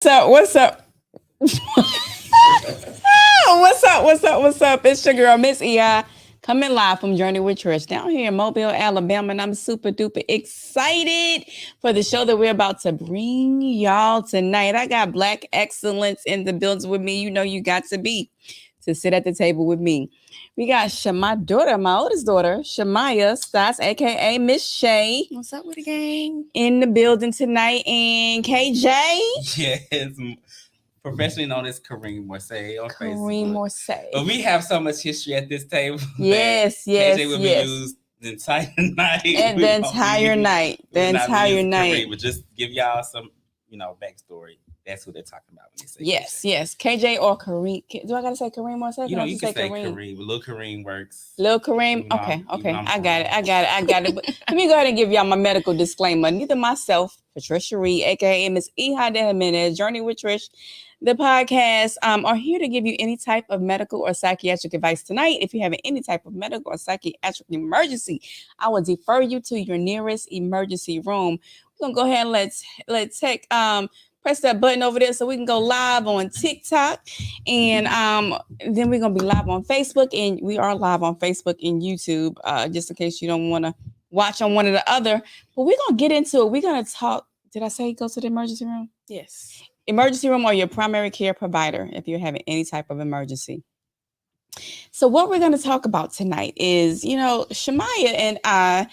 So what's up? What's up? It's your girl, Miss EI, coming live from Journey with Trish down here in Mobile, Alabama. And I'm super duper excited for the show that we're about to bring y'all tonight. I got Black Excellence in the building with me. You know you got to sit at the table with me. We got my daughter, my oldest daughter, Shamaya Stats, aka Miss Shay. What's up with the gang? In the building tonight, and KJ. Yes, professionally known as Kareem Morsay on Kareem Facebook. Morsay. But we have so much history at this table. Yes. KJ will be used the entire night. And the entire night. Kareem, but just give y'all some, backstory. That's who they're talking about when they say yes. KJ or Kareem. Do I gotta say Kareem or say? You can say Kareem. But Lil Kareem works. Lil Kareem. Okay. I got it. But let me go ahead and give y'all my medical disclaimer. Neither myself, Patricia Reed, aka Miss Ehide Jimenez, Journey with Trish, the podcast, are here to give you any type of medical or psychiatric advice tonight. If you're having any type of medical or psychiatric emergency, I will defer you to your nearest emergency room. We're gonna go ahead and let's take press that button over there so we can go live on TikTok, and then we're gonna be live on Facebook, and we are live on Facebook and YouTube, just in case you don't want to watch on one or the other. But we're gonna get into it. We're gonna talk. Did I say go to the emergency room? Yes. Emergency room or your primary care provider if you're having any type of emergency. So what we're going to talk about tonight is, Shamaya and I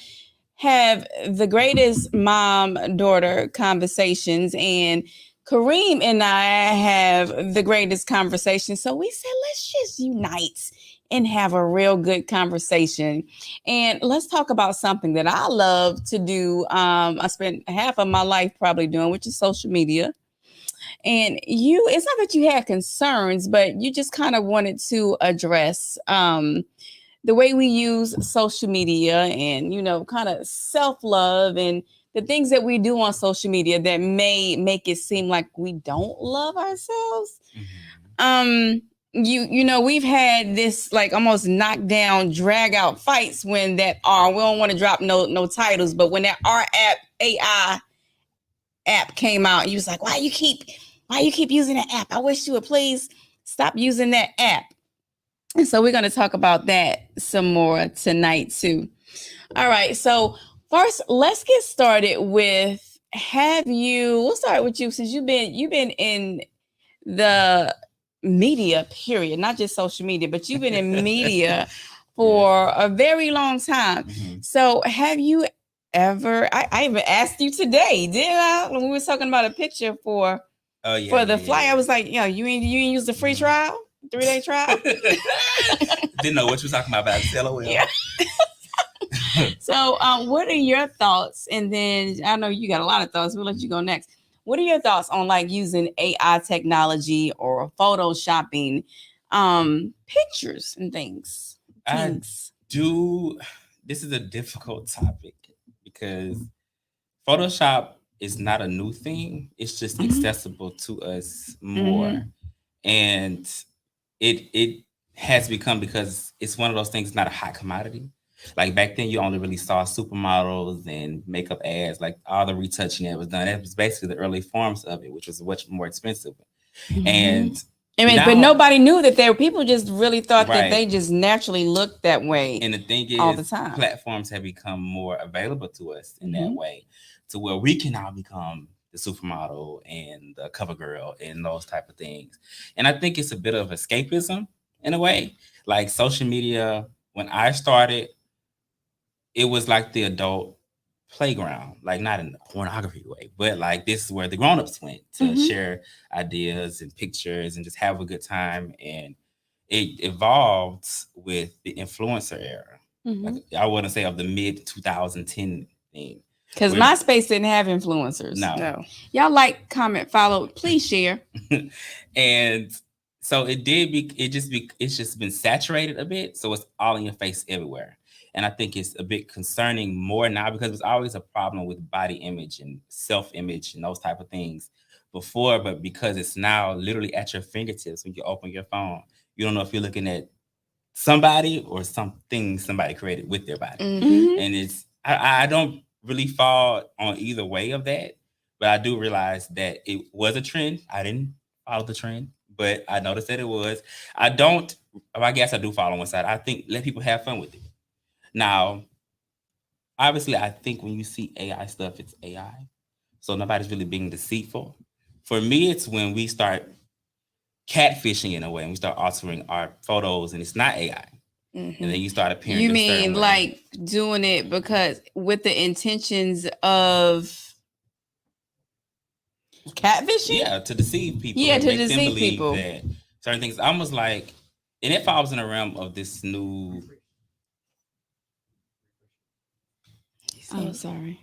have the greatest mom-daughter conversations, and Kareem and I have the greatest conversations. So we said, let's just unite and have a real good conversation. And let's talk about something that I love to do. I spent half of my life probably doing, which is social media. And it's not that you had concerns, but you just kind of wanted to address the way we use social media and, kind of self-love and the things that we do on social media that may make it seem like we don't love ourselves. Mm-hmm. We've had this like almost knockdown, drag out fights when that we don't want to drop no titles, but when that AI app came out, you was like, why you keep using that app? I wish you would please stop using that app. And so we're going to talk about that some more tonight too. All right. So first, let's get started with, we'll start with you since you've been in the media period, not just social media, but you've been in media for a very long time. Mm-hmm. So have you ever, I even asked you today, did I, when we were talking about a picture for the flight, I was like, you ain't use the free trial, 3-day trial. Didn't know what you were talking about LOL. Yeah. So what are your thoughts? And then I know you got a lot of thoughts. We'll let you go next. What are your thoughts on like using AI technology or photoshopping pictures and things? This is a difficult topic because Photoshop is not a new thing. It's just accessible to us more. Mm-hmm. And it has become, because it's one of those things, not a hot commodity. Like back then, you only really saw supermodels and makeup ads, like all the retouching that was done. That was basically the early forms of it, which was much more expensive. Mm-hmm. And but nobody knew that there were people just really thought that they just naturally looked that way. And the thing is, all the time, platforms have become more available to us in that way, to where we can now become the supermodel and the cover girl and those type of things. And I think it's a bit of escapism in a way. Like social media, when I started, it was like the adult playground, like not in the pornography way, but like this is where the grown-ups went to share ideas and pictures and just have a good time. And it evolved with the influencer era. Like, I wouldn't say of the mid 2010 thing. Because MySpace didn't have influencers. No. Y'all like, comment, follow, please share. And so it's just been saturated a bit. So it's all in your face everywhere. And I think it's a bit concerning more now, because it's always a problem with body image and self-image and those type of things before. But because it's now literally at your fingertips when you open your phone, you don't know if you're looking at somebody or something somebody created with their body. Mm-hmm. And I don't really fall on either way of that. But I do realize that it was a trend. I didn't follow the trend, but I noticed that it was. I don't. I guess I do follow one side. I think let people have fun with it. Now, obviously, I think when you see AI stuff, it's AI, so nobody's really being deceitful. For me, it's when we start catfishing in a way, and we start altering our photos, and it's not AI, and then you start appearing. You mean like doing it because with the intentions of catfishing? Yeah, to deceive people. Yeah, to make deceive them believe people. that certain things. Almost like, and it falls in the realm of this new. Oh, sorry.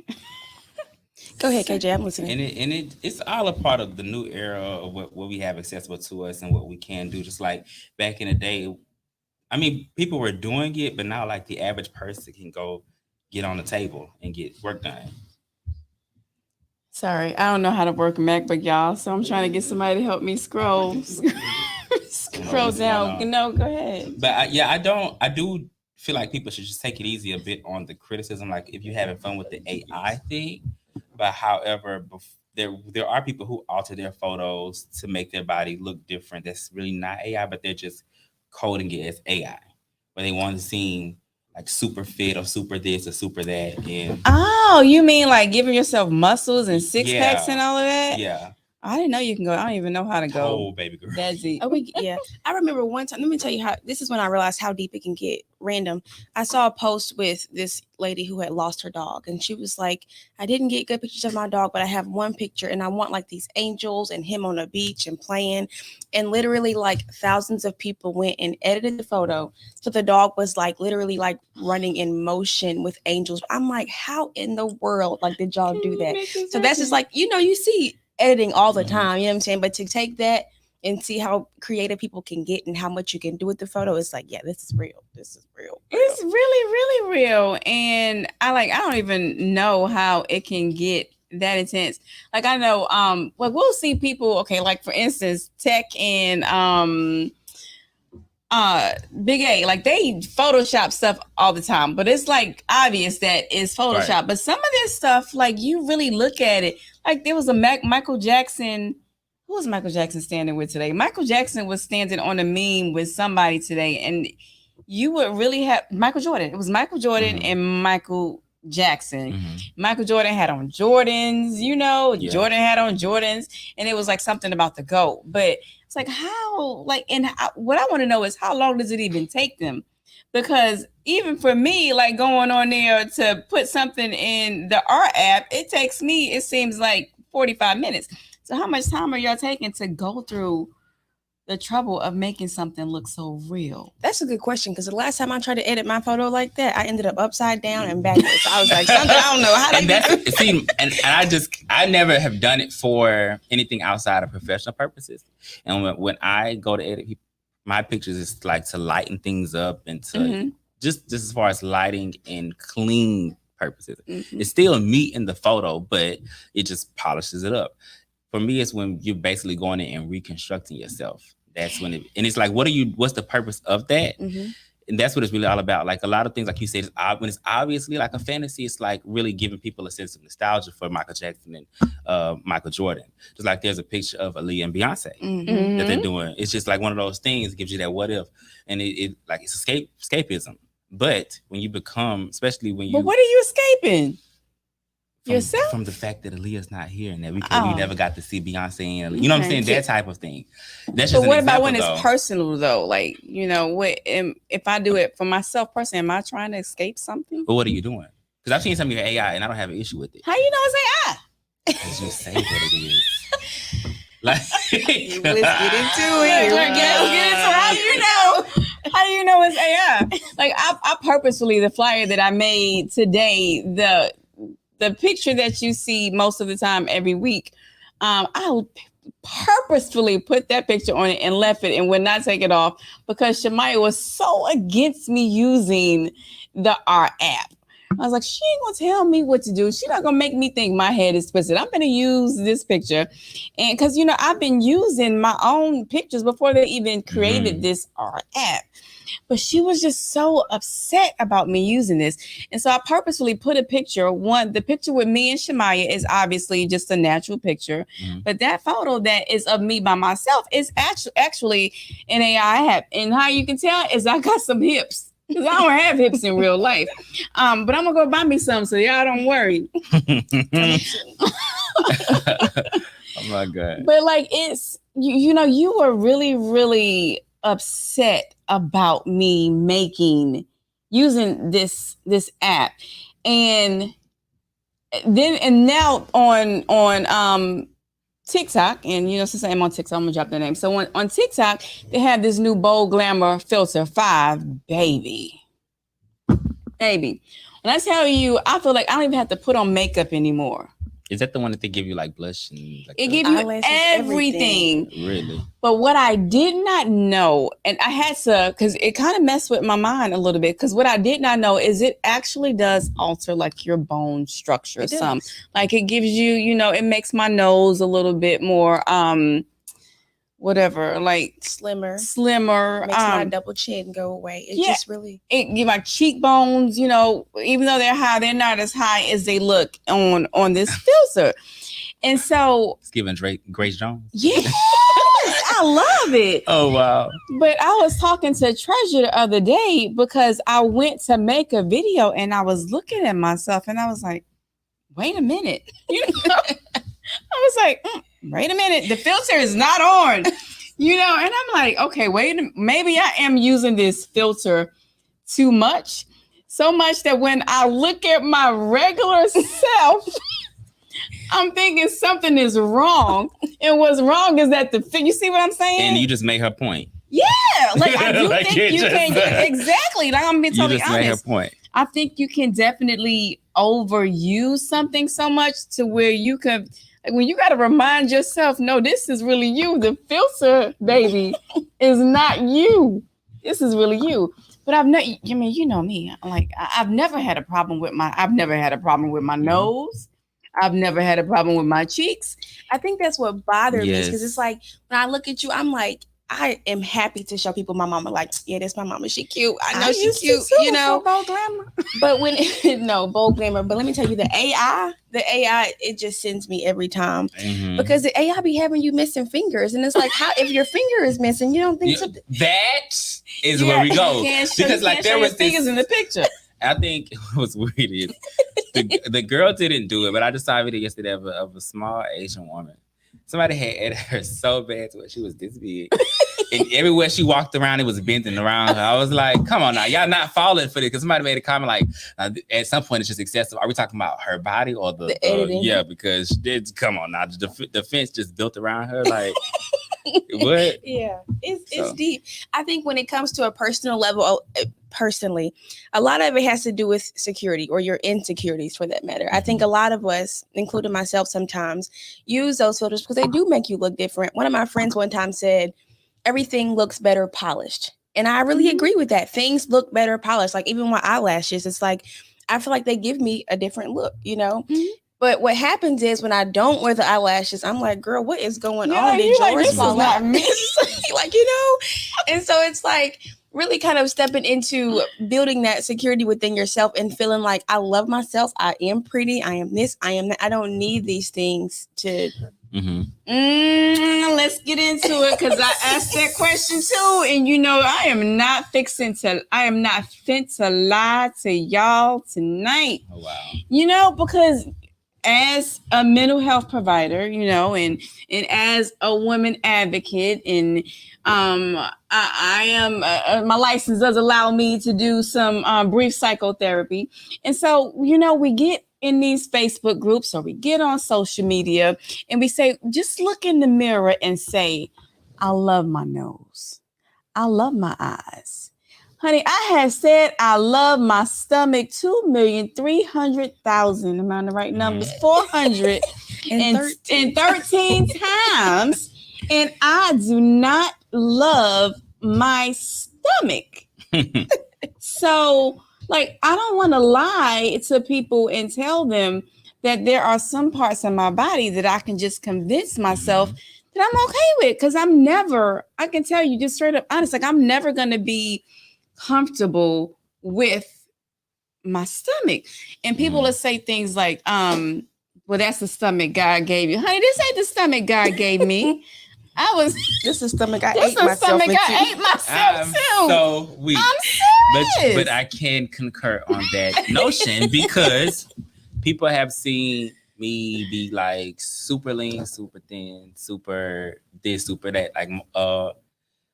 Go ahead, KJ. I'm listening. And it's all a part of the new era of what we have accessible to us and what we can do. Just like back in the day, I mean, people were doing it, but now like the average person can go get on the table and get work done. Sorry, I don't know how to work MacBook, y'all. So I'm trying to get somebody to help me scroll down. No, go ahead. But I do feel like people should just take it easy a bit on the criticism. Like if you're having fun with the AI thing, but however, there are people who alter their photos to make their body look different. That's really not AI, but they're just coding it as AI, where they want to seem like super fit or super this or super that. And oh, you mean like giving yourself muscles and six packs and all of that? Yeah. I didn't know you can go. I don't even know how to go. Oh, baby girl. That's it. Yeah. I remember one time. Let me tell you how. This is when I realized how deep it can get. Random. I saw a post with this lady who had lost her dog, and she was like, "I didn't get good pictures of my dog, but I have one picture, and I want like these angels and him on a beach and playing." And literally, like thousands of people went and edited the photo, so the dog was like literally like running in motion with angels. I'm like, how in the world like did y'all do that? So that's just like you see editing all the time, you know what I'm saying? But to take that and see how creative people can get and how much you can do with the photo, it's like, yeah, this is real. This is real. It's really, really real. And I don't even know how it can get that intense. Like I know, we'll see people, okay, like for instance, Tech and Big A, like they Photoshop stuff all the time, but it's like obvious that it's Photoshop. Right. But some of this stuff, like you really look at it, like there was a Michael Jackson. Who was Michael Jackson standing with today? Michael Jackson was standing on a meme with somebody today, and you would really have Michael Jordan. It was Michael Jordan and Michael Jackson. Michael Jordan had on Jordans, Jordan had on Jordans, and it was like something about the GOAT. But it's like how, like, and what I want to know is how long does it even take them? Because even for me, like going on there to put something in the art app, it takes me, it seems like 45 minutes. So how much time are y'all taking to go through the trouble of making something look so real? That's a good question, because the last time I tried to edit my photo like that, I ended up upside down and backwards. I was like, something, I don't know how to do it. See, and I never have done it for anything outside of professional purposes. And when I go to edit my pictures, is like to lighten things up and to just as far as lighting and clean purposes. It's still me in the photo, but it just polishes it up. For me, it's when you're basically going in and reconstructing yourself. That's when and it's like, what's the purpose of that? And that's what it's really all about. Like a lot of things, like you said, when it's obviously like a fantasy, it's like really giving people a sense of nostalgia for Michael Jackson and Michael Jordan. Just like there's a picture of Aaliyah and Beyonce that they're doing. It's just like one of those things that gives you that what if, and it like it's escapism. But when you become, especially when you, but what are you escaping? Yourself? From the fact that Aaliyah's not here and that we never got to see Beyonce and you know what I'm saying? That type of thing. That's just but what about when it's personal though? Like, what if I do it for myself personally, am I trying to escape something? But what are you doing? Because I've seen some of your AI and I don't have an issue with it. How you know it's AI? Because you say that it is. Like, let's get into it. How do you know it's AI? Like I purposefully, the flyer that I made today, the picture that you see most of the time every week, I purposefully put that picture on it and left it and would not take it off because Shamaya was so against me using the art app. I was like, she ain't gonna tell me what to do. She's not gonna make me think my head is twisted. I'm gonna use this picture. And because, I've been using my own pictures before they even created this app. But she was just so upset about me using this. And so I purposefully put a picture. The picture with me and Shemaya is obviously just a natural picture. But that photo that is of me by myself is actually an AI app. And how you can tell is I got some hips. Because I don't have hips in real life. But I'm going to go buy me some, so y'all don't worry. Oh, my God. But like, it's, you were really, really upset about me using this app. And now on TikTok, and since I'm on TikTok, I'm gonna drop their name. So on TikTok, they have this new Bold Glamour Filter 5, baby. When I tell you, I feel like I don't even have to put on makeup anymore. Is that the one that they give you like blush and like it gives you everything? Really? But what I did not know, and I had to, because it kind of messed with my mind a little bit, because what I did not know is it actually does alter like your bone structure some. Like it gives you, it makes my nose a little bit more whatever, like slimmer. Makes my double chin go away. It just really it give my cheekbones, even though they're high, they're not as high as they look on this filter. And so it's giving Grace Jones. Yes, I love it. Oh wow. But I was talking to Treasure the other day because I went to make a video and I was looking at myself and I was like, wait a minute. I was like, wait a minute, the filter is not on, and I'm like, okay, maybe I am using this filter too much, so much that when I look at my regular self, I'm thinking something is wrong, and what's wrong is that you see what I'm saying? And you just made her point. Yeah, like I do Like think you can exactly. Like I'm being totally honest. You just made her point. I think you can definitely overuse something so much to where you can. Like when you got to remind yourself, no, this is really you. The filter, baby, is not you. This is really you. But I've never, you know me. Like I've never had a problem with my nose. I've never had a problem with my cheeks. I think that's what bothered me because it's like when I look at you, I'm like, I am happy to show people my mama. Like, yeah, that's my mama. She cute. I know she's cute. Bold Glamour. But Bold Glamour. But let me tell you, the AI, it just sends me every time because the AI be having you missing fingers, and it's like, how if your finger is missing, you don't think that is where we go because like there was fingers in the picture. I think what's weird is the girl didn't do it, but I just saw a video yesterday of a small Asian woman. Somebody had edited her so bad to where she was this big. And everywhere she walked around, it was bending around her. I was like, come on now, y'all not falling for this. Because somebody made a comment like, at some point it's just excessive. Are we talking about her body or the editing? Yeah, because come on now, the fence just built around her. Like, what? Yeah, it's deep. I think when it comes to a personal level, personally, a lot of it has to do with security or your insecurities for that matter. I think a lot of us, including myself sometimes, use those filters because they do make you look different. One of my friends one time said, everything looks better polished. And I really agree with that. Things look better polished. Like even my eyelashes, it's like, I feel like they give me a different look, But what happens is when I don't wear the eyelashes, I'm like, girl, what is going on? Did yours fall out? Like, and so it's like really kind of stepping into building that security within yourself and feeling like I love myself. I am pretty. I am this. I am that. I don't need these things to. Let's get into it because I asked that question too, and I am not fin to lie to y'all tonight. Oh wow! Because as a mental health provider, and as a woman advocate, and I am my license does allow me to do some brief psychotherapy, and so we get in these Facebook groups or we get on social media and we say, just look in the mirror and say, I love my nose. I love my eyes. Honey, I have said I love my stomach 2,300,000. Am I on the right numbers? 413 times. And I do not love my stomach. So Like, I don't want to lie to people and tell them that there are some parts of my body that I can just convince myself that I'm okay with. Because I can tell you just straight up honest, like, I'm never going to be comfortable with my stomach. And people will say things like, well, that's the stomach God gave you. Honey, this ain't the stomach God gave me. This is stomach I This ate myself stomach into. I ate myself too. So weak. I'm serious. But I can concur on that notion because people have seen me be like super lean, super thin, super this, super that. Like,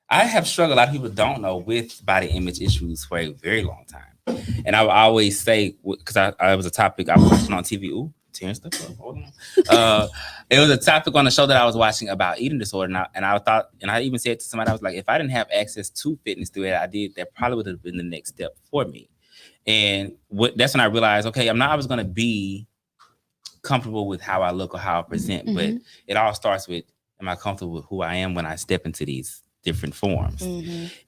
I have struggled. A lot of people don't know with body image issues for a very long time, and I would always say because I was a topic I was watching on TV. Ooh, tearing stuff up. Hold on. It was a topic on the show that I was watching about eating disorder, and I thought, and I even said to somebody, I was like, if I didn't have access to fitness through it, I did. That probably would have been the next step for me. And that's when I realized, okay, I'm not always going to be comfortable with how I look or how I present, but it all starts with, am I comfortable with who I am when I step into these different forms?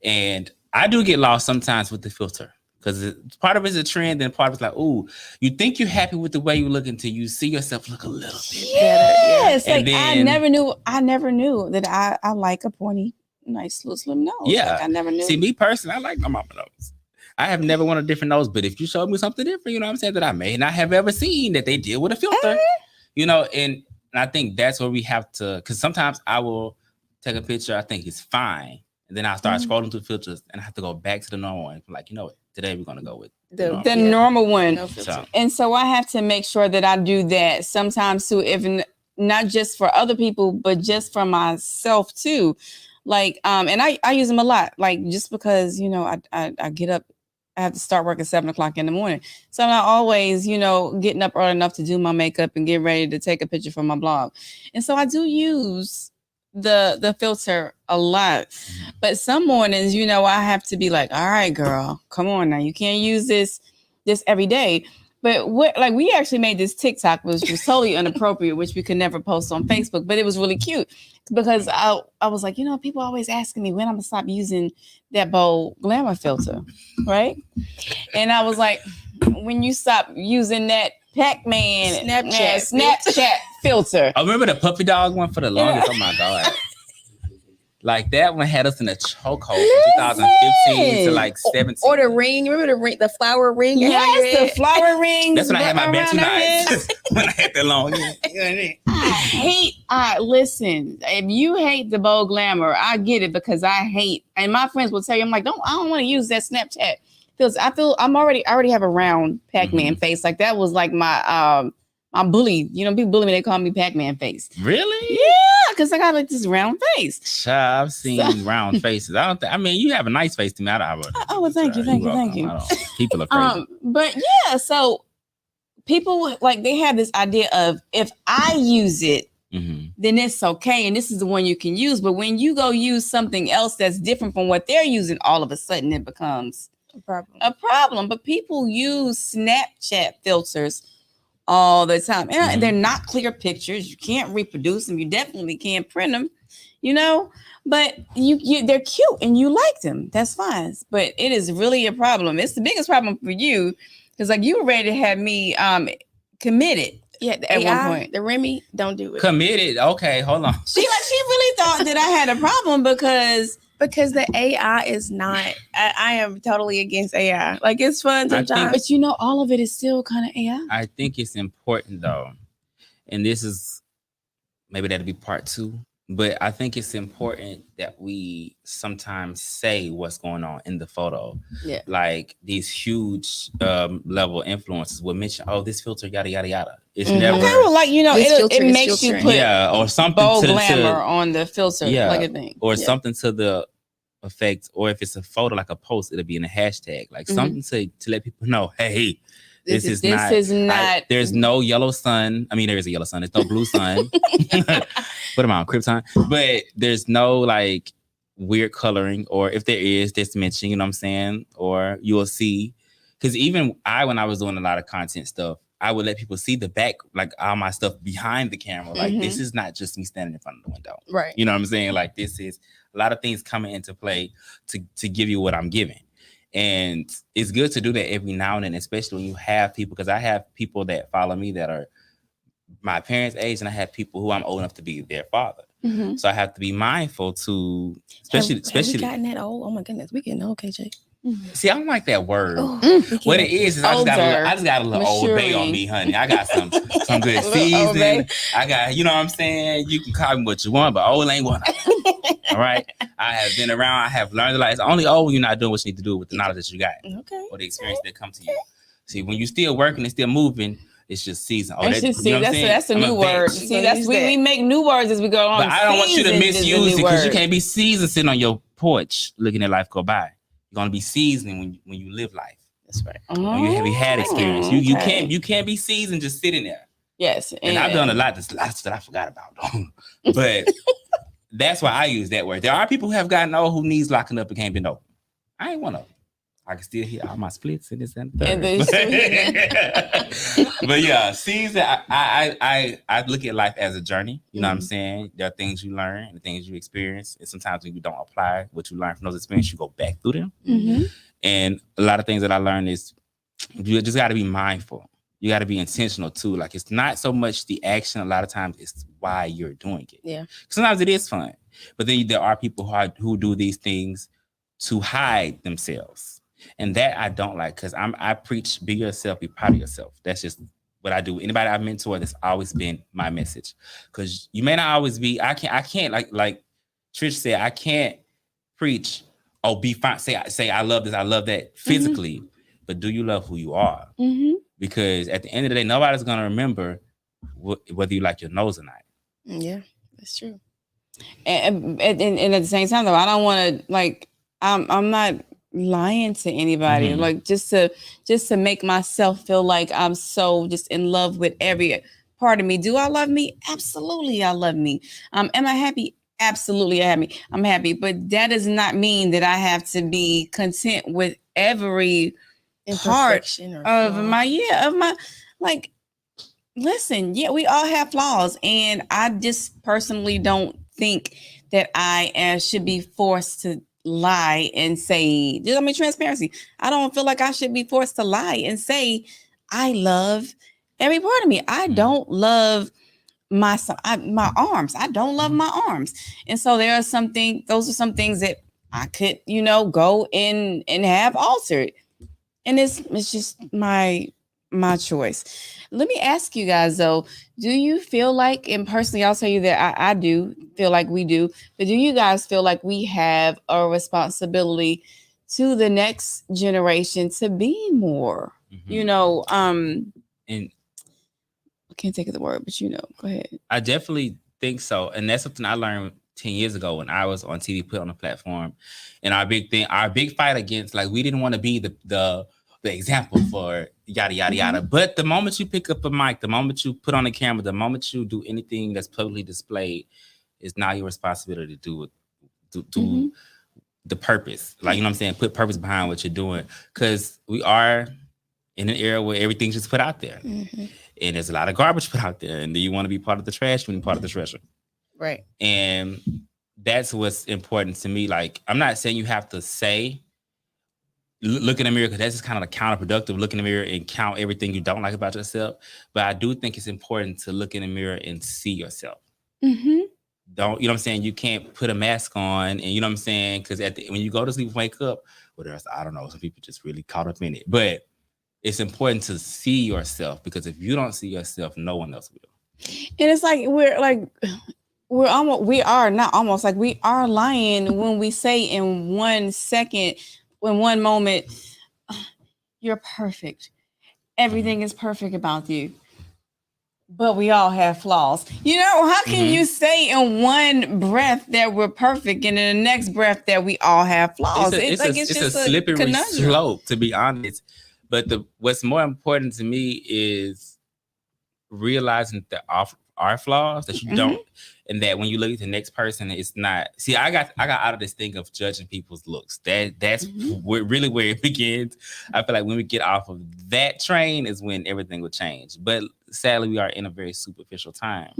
And I do get lost sometimes with the filter because part of it is a trend and part of it's like, ooh, you think you're happy with the way you look until you see yourself look a little bit better. Yes, And like then, I never knew that I like a pointy, nice little slim nose. Yeah. Like, I never knew. See, me personally, I like my mama nose. I have never wanted a different nose, but if you showed me something different, you know what I'm saying, that I may not have ever seen that they did with a filter, you know, and I think that's where we have to, because sometimes I will take a picture, I think it's fine, and then I'll start scrolling through filters, and I have to go back to the normal one. Like, you know what, today we're going to go with the normal one. No filter. And so I have to make sure that I do that sometimes too, even not just for other people, but just for myself too. Like, and I use them a lot, like just because, you know, I get up, I have to start work at 7:00 in the morning. So I'm not always, you know, getting up early enough to do my makeup and get ready to take a picture for my blog. And so I do use the filter a lot. But some mornings, you know, I have to be like, all right, girl, come on now. You can't use this every day. But we actually made this TikTok, which was totally inappropriate, which we could never post on Facebook, but it was really cute because I was like, you know, people always asking me when I'm gonna stop using that bold glamour filter, right? And I was like, when you stop using that Pac-Man Snapchat filter. I remember the puppy dog one for the longest. Oh my God. Like that one had us in a chokehold from 2015 to like 17. Or the ring. Remember the ring, the flower ring? Yes, the flower ring. That's when I had my Bantu knives. When I had the long hair. Listen, if you hate the bold glamour, I get it because I hate, and my friends will tell you, I'm like, I don't want to use that Snapchat. I already have a round Pac-Man face. Like that was like my bully. You know, people bully me, they call me Pac-Man face. Really? Yeah, because I got like this round face. I've seen round faces. I mean, you have a nice face to me. Well, thank you. People are crazy. But yeah, so people like they have this idea of if I use it, then it's okay, and this is the one you can use. But when you go use something else that's different from what they're using, all of a sudden it becomes a problem. But people use Snapchat filters all the time, and they're not clear pictures. You can't reproduce them. You definitely can't print them, you know. But they're cute and you like them. That's fine. But it is really a problem. It's the biggest problem for you because like you were ready to have me committed. Yeah, at AI, one point. the Remy, don't do it. Committed. Okay, hold on. She really thought that I had a problem because the AI is not. I am totally against AI. Like it's fun sometimes, but you know, all of it is still kind of AI. I think it's important though, and this is maybe that'll be part 2. But I think it's important that we sometimes say what's going on in the photo. Yeah. Like these huge level influencers will mention, oh, this filter, yada, yada, yada. It's never. Okay, well, like, you know, it makes you put or something bold glamour on the filter, like a thing. Or something to the effect, or if it's a photo, like a post, it'll be in a hashtag. Like something to let people know, hey, this is not. There's no yellow sun. I mean, there is a yellow sun. There's no blue sun. What am I on Krypton? But there's no like weird coloring, or if there is, there's mention. You know what I'm saying? Or you will see, because even when I was doing a lot of content stuff, I would let people see the back, like all my stuff behind the camera. Like this is not just me standing in front of the window. Right. You know what I'm saying? Like this is a lot of things coming into play to give you what I'm giving. And it's good to do that every now and then, especially when you have people, because I have people that follow me that are my parents' age, and I have people who I'm old enough to be their father. Mhm. So I have to be mindful to, Have especially. we gotten that old? Oh my goodness, we getting old, KJ. See, I don't like that word. Mm. What it is I just got a little old bay on maturing. me, honey. I got some good Little old bay. season. I got, you know what I'm saying? You can call me what you want, but old ain't one. All right. I have been around. I have learned a lot. It's only old when you're not doing what you need to do with the knowledge that you got, Okay. or the experience that comes to you. See, when you're still working and still moving, it's just season. Oh, That's just, see, that's a new word. See, gonna that's use we that. make new words as we go on. But I don't want you to Seasoned is the misuse it, new because you word. can't be seasoned sitting on your porch looking at life go by. You're gonna be seasoned when you live life. That's right. When you have had experience. You Okay. can't be seasoned just sitting there. Yes, And I've done a lot that I forgot about though. But that's why I use that word. There are people who have gotten old who knees locking up and can't bend over. I ain't one of them. I can still hear all my splits in this and the third. But yeah, season. I look at life as a journey. You know what I'm saying? There are things you learn and things you experience, and sometimes when you don't apply what you learn from those experiences, you go back through them. Mm-hmm. And a lot of things that I learned is you just got to be mindful. You got to be intentional too. Like, it's not so much the action. A lot of times it's why you're doing it. Yeah. Sometimes it is fun, but then there are people who do these things to hide themselves. And that I don't like, because I preach, be yourself, be proud of yourself. That's just what I do. Anybody I've mentored, that's always been my message. Because you may not always be, I can't like Trish said, I can't preach, oh, be fine, say I love this, I love that physically, but do you love who you are? Mm-hmm. Because at the end of the day, nobody's gonna remember whether you like your nose or not. Yeah, that's true. And at the same time, though, I don't want to, like, I'm not lying to anybody, like just to make myself feel like I'm so just in love with every part of me. Do I love me? Absolutely, I love me. Am I happy? Absolutely, I'm happy. But that does not mean that I have to be content with every part of my like. Listen, yeah, we all have flaws, and I just personally don't think that I should be forced to lie and say, transparency. I don't feel like I should be forced to lie and say I love every part of me. I don't love my arms. I don't love my arms. And so those are some things that I could, go in and have altered. And it's just my choice. Let me ask you guys though, do you feel like, and personally I'll tell you that I do feel like we do, but do you guys feel like we have a responsibility to the next generation to be more, And I can't think of the word, but go ahead. I definitely think so. And that's something I learned 10 years ago when I was on TV, put on a platform. And our big fight against, like, we didn't want to be the example for yada, yada, yada. But the moment you pick up a mic, the moment you put on a camera, the moment you do anything that's publicly displayed, it's now your responsibility to do the purpose. Like, you know what I'm saying? Put purpose behind what you're doing. Because we are in an era where everything's just put out there. And there's a lot of garbage put out there. And do you want to be part of the trash when you're part of the treasure? Right. And that's what's important to me. Like, I'm not saying you have to say, look in the mirror, because that's just kind of counterproductive. Look in the mirror and count everything you don't like about yourself. But I do think it's important to look in the mirror and see yourself. Don't, you know what I'm saying? You can't put a mask on, and you know what I'm saying? Because when you go to sleep and wake up, I don't know, some people just really caught up in it. But it's important to see yourself, because if you don't see yourself, no one else will. And it's like we are lying when we say in 1 second, in one moment, you're perfect. Everything is perfect about you. But we all have flaws. How can you say in one breath that we're perfect and in the next breath that we all have flaws? It's just a slippery slope, to be honest. But what's more important to me is realizing that our flaws, that you don't, and that when you look at the next person, it's not. See, I got out of this thing of judging people's looks. That's really where it begins. I feel like when we get off of that train is when everything will change. But sadly, we are in a very superficial time,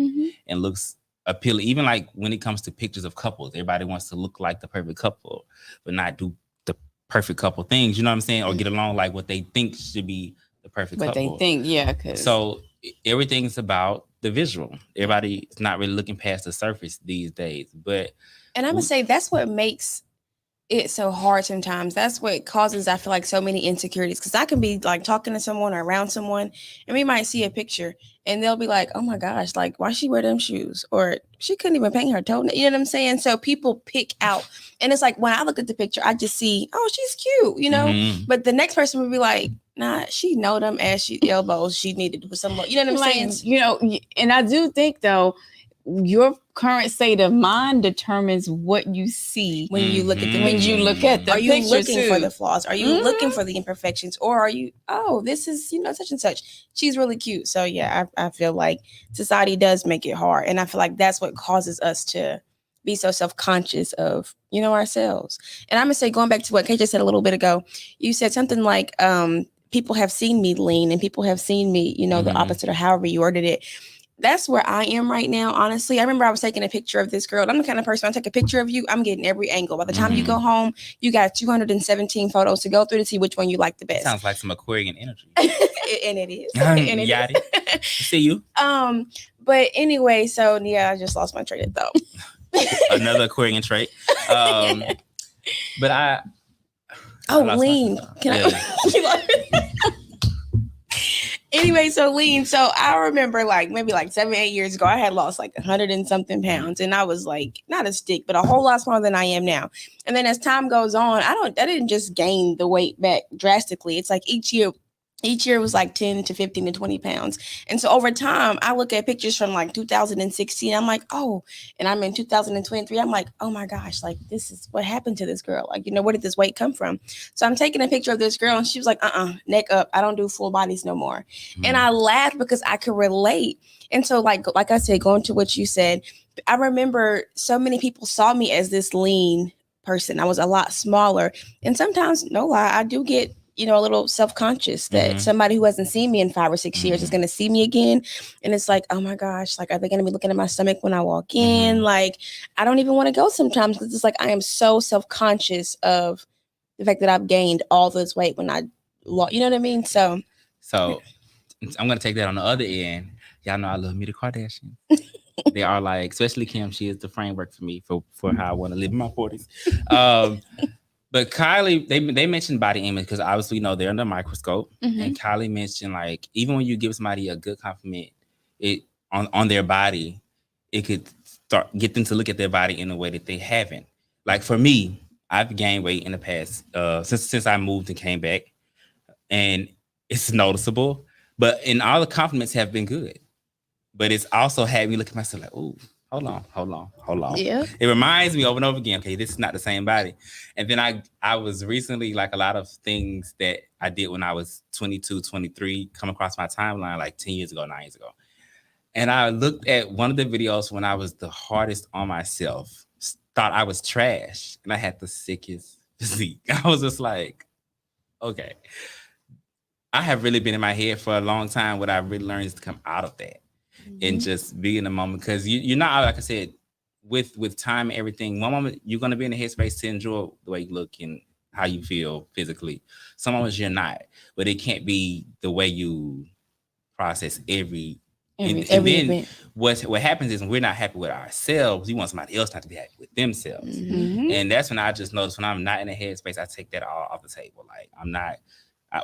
and looks appealing. Even like when it comes to pictures of couples, everybody wants to look like the perfect couple, but not do the perfect couple things, you know what I'm saying, or get along like what they think should be the perfect But couple. they think, yeah, cause So everything's about the visual. Everybody's not really looking past the surface these days. But And I'm gonna say that's what makes it so hard sometimes. That's what causes, I feel like, so many insecurities. Because I can be like talking to someone or around someone, and we might see a picture, and they'll be like, "Oh my gosh, like why she wear them shoes?" Or she couldn't even paint her toenail. You know what I'm saying? So people pick out, and it's like when I look at the picture, I just see, oh, she's cute, you know. Mhm. But the next person would be like, nah, she know them as she elbows. She needed to put some, you know what I'm like, saying? you know, and I do think though, your current state of mind determines what you see When you look at the when you look at the Are you picture looking for too. the flaws? Are you looking for the imperfections? Or are you, oh, this is, you know, such and such. She's really cute. So yeah, I feel like society does make it hard. And I feel like that's what causes us to be so self-conscious of, you know, ourselves. And I'm gonna say, going back to what Kay just said a little bit ago, you said something like, people have seen me lean and people have seen me, you know, the opposite, or however you worded it. That's where I am right now, honestly. I remember I was taking a picture of this girl. I'm the kind of person, I take a picture of you, I'm getting every angle. By the time you go home, you got 217 photos to go through to see which one you like the best. Sounds like some Aquarian energy. And it is. And it is. See you. But anyway, so yeah, I just lost my train of thought. Another Aquarian trait. But I lean. Can I? Anyway, so lean. So I remember like maybe like 7-8 years ago, I had lost like 100 and something pounds, and I was like not a stick, but a whole lot smaller than I am now. And then as time goes on, I didn't just gain the weight back drastically. It's like each year was like 10 to 15 to 20 pounds. And so over time, I look at pictures from like 2016. I'm like, oh, and I'm in 2023. I'm like, oh my gosh, like this is what happened to this girl. Like, you know, where did this weight come from? So I'm taking a picture of this girl, and she was like, neck up. I don't do full bodies no more. And I laughed because I could relate. And so like I said, going to what you said, I remember so many people saw me as this lean person. I was a lot smaller. And sometimes, no lie, I do get, you know, a little self-conscious that somebody who hasn't seen me in 5 or 6 years is going to see me again. And it's like, oh my gosh, like, are they going to be looking at my stomach when I walk in? Like, I don't even want to go sometimes because it's like, I am so self-conscious of the fact that I've gained all this weight when I lost, you know what I mean? So I'm going to take that on the other end. Y'all know I love me the Kardashians. They are like, especially Kim, she is the framework for me for how I want to live in my 40s. But Kylie, they mentioned body image because obviously, you know, they're under a microscope. And Kylie mentioned, like, even when you give somebody a good compliment on their body, it could get them to look at their body in a way that they haven't. Like for me, I've gained weight in the past since I moved and came back, and it's noticeable. But all the compliments have been good. But it's also had me look at myself like, ooh. Hold on. Yeah. It reminds me over and over again, okay, this is not the same body. And then I was recently, like a lot of things that I did when I was 22, 23, come across my timeline like 10 years ago, 9 years ago. And I looked at one of the videos when I was the hardest on myself, thought I was trash, and I had the sickest physique. I was just like, okay. I have really been in my head for a long time. What I really learned is to come out of that. And just be in the moment, because you're not, like I said, with time and everything. One moment you're going to be in the headspace to enjoy the way you look and how you feel physically. Some moments you're not, but it can't be the way you process every and then event. What happens is when we're not happy with ourselves, we want somebody else not to be happy with themselves. And that's when I just notice when I'm not in the headspace, I take that all off the table. Like I'm not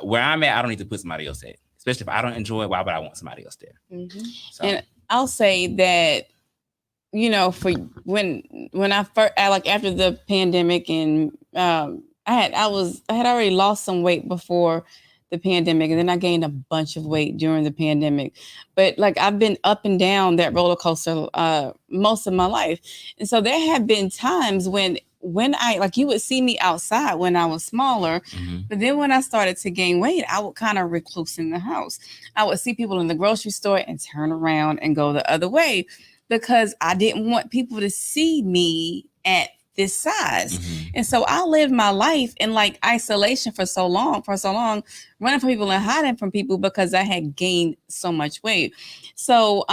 where I'm at. I don't need to put somebody else at. Especially if I don't enjoy it, why would I want somebody else there? So. And I'll say that, you know, for when I first, like after the pandemic, and I had already lost some weight before the pandemic, and then I gained a bunch of weight during the pandemic. But like I've been up and down that roller coaster most of my life, and so there have been times when I, like, you would see me outside when I was smaller, but then when I started to gain weight, I would kind of recluse in the house. I would see people in the grocery store and turn around and go the other way because I didn't want people to see me at this size. And so I lived my life in like isolation for so long, running from people and hiding from people because I had gained so much weight. So,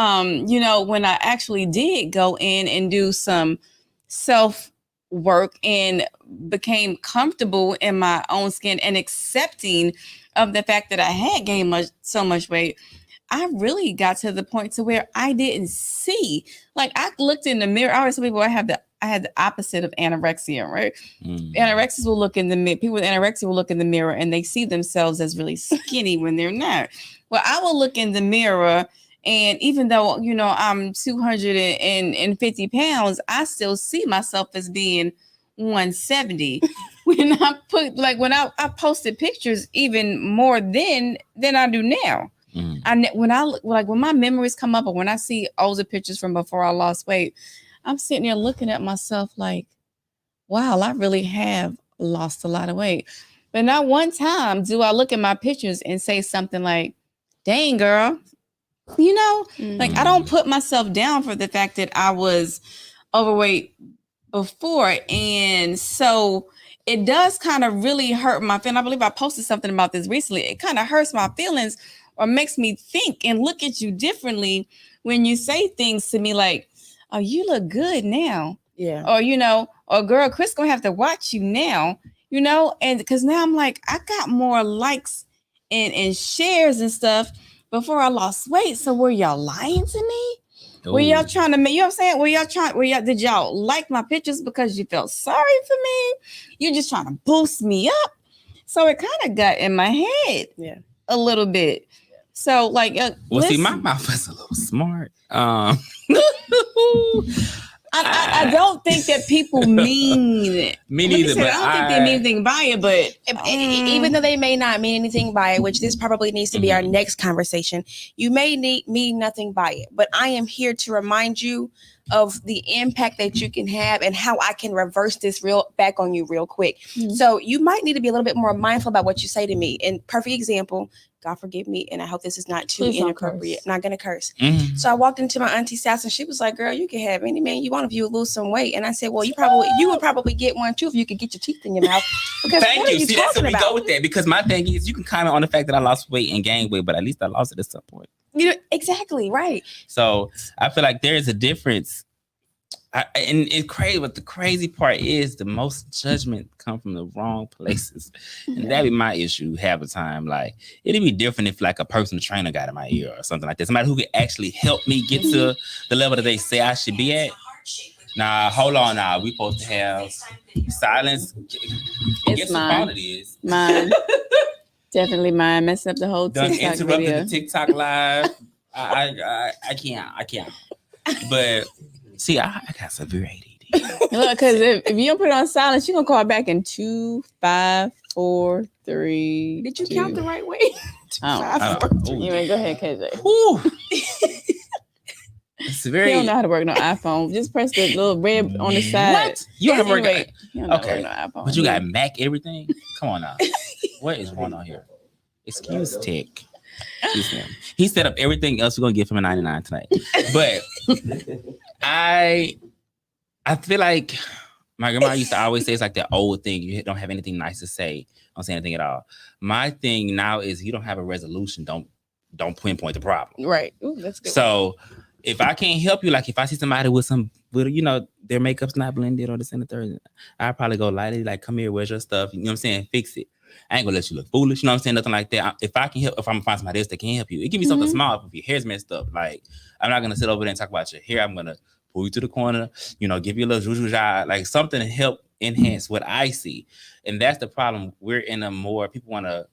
you know, when I actually did go in and do some self work and became comfortable in my own skin and accepting of the fact that I had gained so much weight, I really got to the point to where I didn't see. Like, I looked in the mirror. I always tell people I had the opposite of anorexia, right? Anorexics will look in the mirror. People with anorexia will look in the mirror and they see themselves as really skinny when they're not. Well, I will look in the mirror, and even though, you know, I'm 250 pounds, I still see myself as being 170. When I posted pictures even more then than I do now. When my memories come up, or when I see older pictures from before I lost weight, I'm sitting there looking at myself like, wow, I really have lost a lot of weight. But not one time do I look at my pictures and say something like, dang, girl, you know, like, I don't put myself down for the fact that I was overweight before. And so it does kind of really hurt my feelings. I believe I posted something about this recently. It kind of hurts my feelings or makes me think and look at you differently when you say things to me like, oh, you look good now. Yeah. Or, you know, or girl, Chris gonna have to watch you now, you know, and because now I'm like, I got more likes and shares and stuff before I lost weight. So were y'all lying to me? Ooh. Were y'all trying to make, you know what I'm saying? Did y'all like my pictures because you felt sorry for me? You're just trying to boost me up. So it kind of got in my head a little bit. So like, see, my mouth is a little smart. I don't think that people mean it. Me neither. But I don't think they mean anything by it. But even though they may not mean anything by it, which this probably needs to be our next conversation, you may mean nothing by it. But I am here to remind you of the impact that you can have and how I can reverse this back on you real quick. So you might need to be a little bit more mindful about what you say to me. And perfect example, God forgive me, and I hope this is not too inappropriate. I'm not gonna curse. So I walked into my auntie's house and she was like, girl, you can have any man you want if you lose some weight. And I said, well, you would probably get one too if you could get your teeth in your mouth. Because thank you. See, that's where we go with that. Because my thing is, you can comment on the fact that I lost weight and gained weight, but at least I lost it at some point. You know, exactly right. So I feel like there is a difference. And it's crazy, but the crazy part is the most judgment come from the wrong places. And that'd be my issue half the time. Like, it'd be different if like a personal trainer got in my ear or something like that. Somebody who could actually help me get to the level that they say I should be at. Nah, hold on now. We supposed to have silence. It's mine. It is. Mine. Definitely mine. Messing up the whole TikTok video. The TikTok live. I can't. But see, I got severe ADD. Look, because if you don't put it on silence, you're gonna call back in 2, 5, 4, 3. Did you 2. count the right way? 2, 5, 4, 3. Anyway, go ahead, KJ. It's very. You don't know how to work no iPhone. Just press the little red on the side. What? You don't have to work. Okay, no iPhone. But you got Mac everything. Come on now. What is going on here? Excuse tech. He set up everything else. We're gonna give him a 99 tonight. But I feel like my grandma used to always say it's like that old thing. You don't have anything nice to say. Don't say anything at all. My thing now is you don't have a resolution. Don't pinpoint the problem. Right. Ooh, that's good. So if I can't help you, like if I see somebody with you know, their makeup's not blended or this and the third, I'd probably go lightly, like, come here, where's your stuff? You know what I'm saying? Fix it. I ain't gonna let you look foolish. You know what I'm saying? Nothing like that. If I can help, if I'm gonna find somebody else that can help you, it can be something small. If your hair's messed up, like, I'm not gonna sit over there and talk about your hair. I'm gonna pull you to the corner, you know, give you a little zhuzh, like something to help enhance what I see. And that's the problem. We're in a more, people want to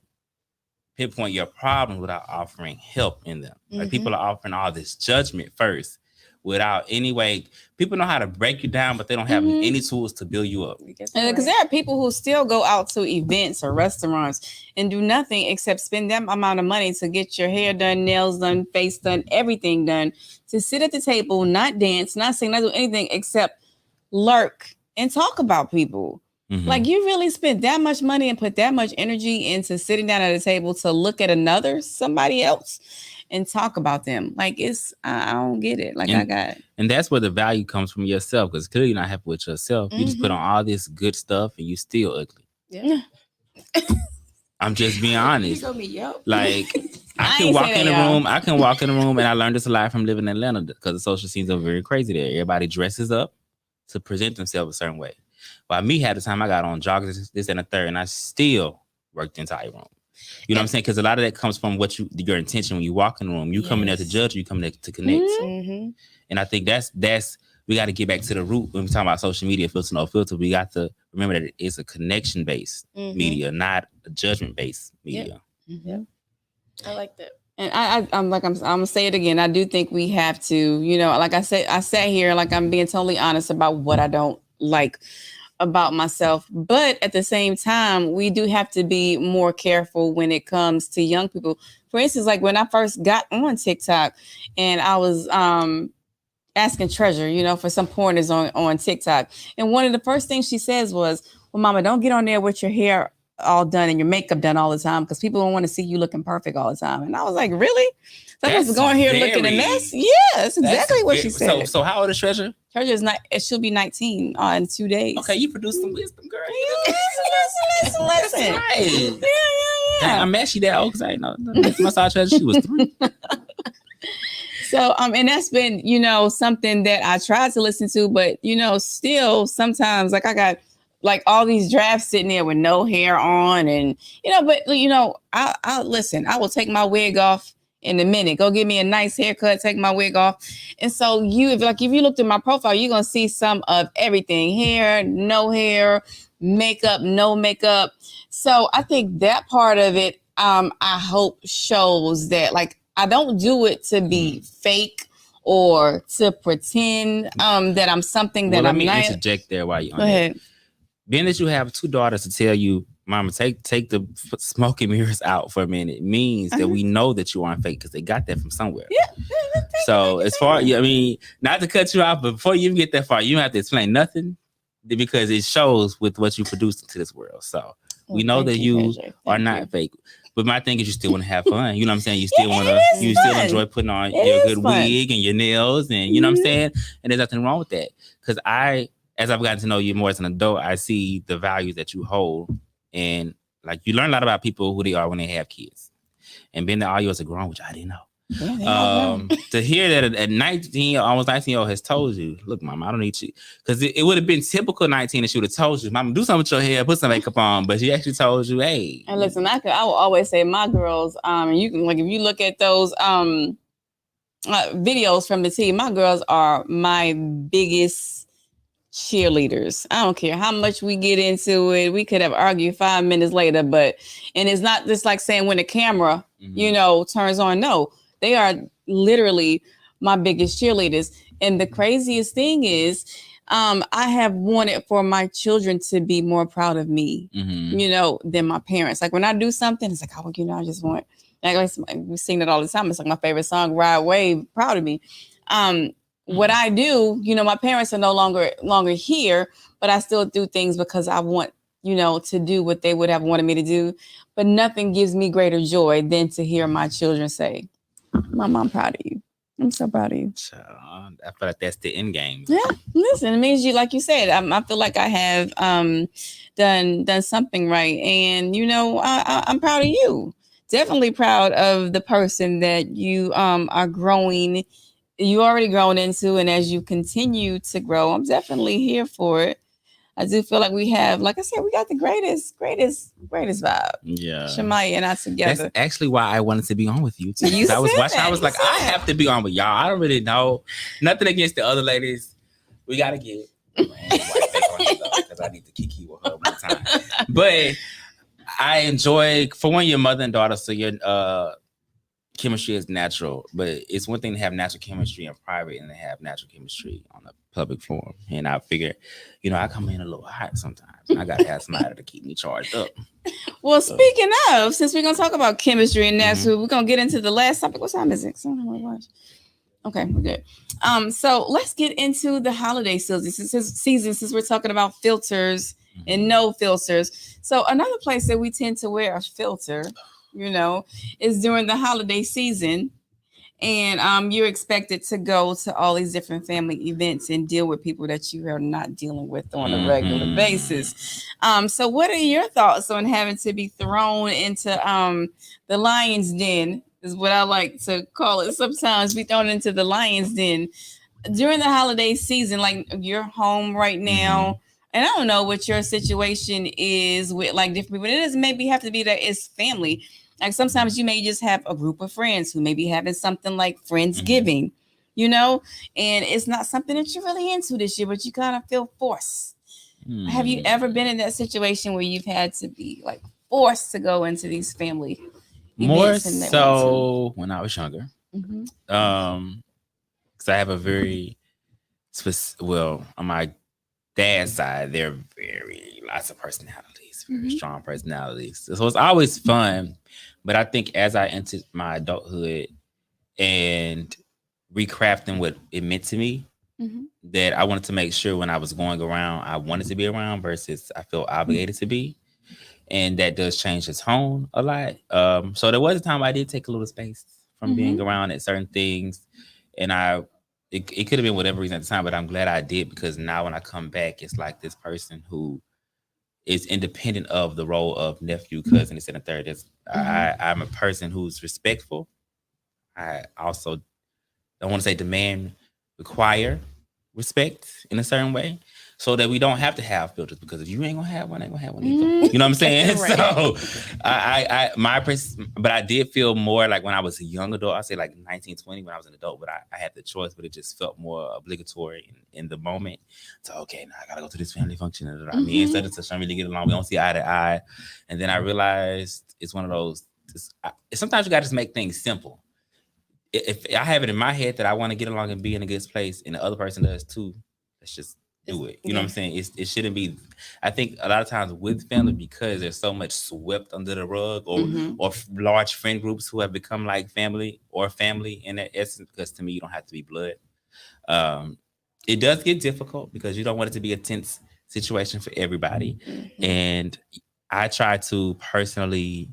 pinpoint your problems without offering help in them. Like, people are offering all this judgment first without any way. People know how to break you down, but they don't have any tools to build you up. Because there are people who still go out to events or restaurants and do nothing except spend that amount of money to get your hair done, nails done, face done, everything done, to sit at the table, not dance, not sing, not do anything except lurk and talk about people. Like, you really spent that much money and put that much energy into sitting down at a table to look at somebody else and talk about them. Like, I don't get it. Like, and that's where the value comes from yourself, because clearly you're not happy with yourself. You just put on all this good stuff and you still ugly. Yeah. I'm just being honest. Like, I can walk in the room, and I learned this a lot from living in Atlanta, because the social scenes are very crazy there. Everybody dresses up to present themselves a certain way. While me had the time I got on joggers, this and the third, and I still worked the entire room. You know what I'm saying? Because a lot of that comes from your intention when you walk in the room. You coming there to judge, you coming there to connect. Mm-hmm. And I think that's we got to get back to the root when we talk about social media, filter no filter. We got to remember that it's a connection based media, not a judgment based media. Yeah, I like that. And I'm gonna say it again. I do think we have to, like I said, I sat here like I'm being totally honest about what I don't like about myself. But at the same time, we do have to be more careful when it comes to young people. For instance, like when I first got on TikTok and I was asking Treasure, for some pointers on TikTok. And one of the first things she says was, well, Mama, don't get on there with your hair all done and your makeup done all the time because people don't want to see you looking perfect all the time. And I was like, really? So I was going here looking a mess? Yeah, that's exactly what she said. So how old is Treasure? Treasure is she'll be 19 in 2 days. Okay, you produced some wisdom, girl. Listen. Right. Yeah. I'm mad she that old because I know. I saw Treasure, she was 3. So, and that's been, something that I tried to listen to, but, still sometimes like I got like all these drafts sitting there with no hair on and, but, I'll listen, I will take my wig off in a minute, go get me a nice haircut, take my wig off. And so if you looked at my profile, you're going to see some of everything, hair, no hair, makeup, no makeup. So I think that part of it, I hope shows that like, I don't do it to be fake or to pretend that I'm something that I'm not. Let me interject there while you're on Go ahead. Being that you have 2 daughters to tell you, Mama, take the smoke and mirrors out for a minute means that we know that you aren't fake because they got that from somewhere. Yeah. So as far, not to cut you off, but before you even get that far, you don't have to explain nothing because it shows with what you produced into this world. So we know that you are not fake. But my thing is you still want to have fun. You know what I'm saying? You still still enjoy putting on your good wig and your nails and you know what I'm saying? And there's nothing wrong with that. Because as I've gotten to know you more as an adult, I see the values that you hold. And like you learn a lot about people who they are when they have kids. And being that all yours are grown, which I didn't know. To hear that a 19, almost 19-year-old has told you, look, Mama, I don't need you. Because it would have been typical 19 if she would have told you, Mama, do something with your hair, put some makeup on. But she actually told you, hey. And listen, I will always say my girls, and you can, like, if you look at those videos from the team, my girls are my biggest cheerleaders. I don't care how much we get into it. We could have argued 5 minutes later, and it's not just like saying when the camera, turns on. No. They are literally my biggest cheerleaders. And the craziest thing is, I have wanted for my children to be more proud of me, than my parents. Like when I do something, it's like, I just want, we sing it all the time. It's like my favorite song, Ride Wave, proud of me. What I do, my parents are no longer here, but I still do things because I want, to do what they would have wanted me to do. But nothing gives me greater joy than to hear my children say, Mom, I'm proud of you. I'm so proud of you. So, I feel like that's the end game. Yeah, listen, it means you, like you said, I feel like I have done something right, and I'm proud of you. Definitely proud of the person that you are growing. You already grown into, and as you continue to grow, I'm definitely here for it. I do feel like we have, like I said, we got the greatest vibe. Yeah. Shemaya and I together. That's actually why I wanted to be on with you too. I was watching, I was like, I have to be on with y'all. I don't really know. Nothing against the other ladies. We gotta get because I need to kiki with her one time. But I enjoy, for one, your mother and daughter, so your chemistry is natural, but it's one thing to have natural chemistry in private and to have natural chemistry on a public forum. And I figure, I come in a little hot sometimes. I gotta have somebody to keep me charged up. Well, speaking of, since we're gonna talk about chemistry and natural, we're gonna get into the last topic. What time is it? Okay, we're good. So let's get into the holiday season since we're talking about filters and no filters. So another place that we tend to wear a filter, is during the holiday season. And you're expected to go to all these different family events and deal with people that you are not dealing with on a regular basis. So what are your thoughts on having to be thrown into the lion's den, is what I like to call it sometimes, be thrown into the lion's den during the holiday season? Like, you're home right now. And I don't know what your situation is with like different people. It doesn't maybe have to be that it's family. Like sometimes you may just have a group of friends who may be having something like Friendsgiving, you know, and it's not something that you're really into this year, but you kind of feel forced. Have you ever been in that situation where you've had to be like forced to go into these family More events and they want so when I was younger? to? Mhm. Because I have a very well, on my dad's side, they're very lots of personalities, very strong personalities. So it's always fun. But I think as I entered my adulthood and recrafting what it meant to me, that I wanted to make sure when I was going around, I wanted to be around versus I felt obligated to be. And that does change the tone a lot. So there was a time I did take a little space from being around at certain things. And it could have been whatever reason at the time, but I'm glad I did, because now when I come back, it's like this person who is independent of the role of nephew, cousin, and the third. I'm a person who's respectful. I also don't want to say demand, require respect in a certain way, so that we don't have to have filters, because if you ain't gonna have one, I ain't gonna have one either. You know what I'm saying? Right. So but I did feel more like when I was a young adult, I say like 19, 20 when I was an adult, but I had the choice, but it just felt more obligatory in the moment. So, okay, now I gotta go to this family function. Me and such and such don't really get along. We don't see eye to eye. And then I realized it's one of those, sometimes you gotta just make things simple. If I have it in my head that I want to get along and be in a good place, and the other person does too, let's just do it. You know what I'm saying? It shouldn't be. I think a lot of times with family, because there's so much swept under the rug, or large friend groups who have become like family in that essence. Because to me, you don't have to be blood. It does get difficult because you don't want it to be a tense situation for everybody, and I try to personally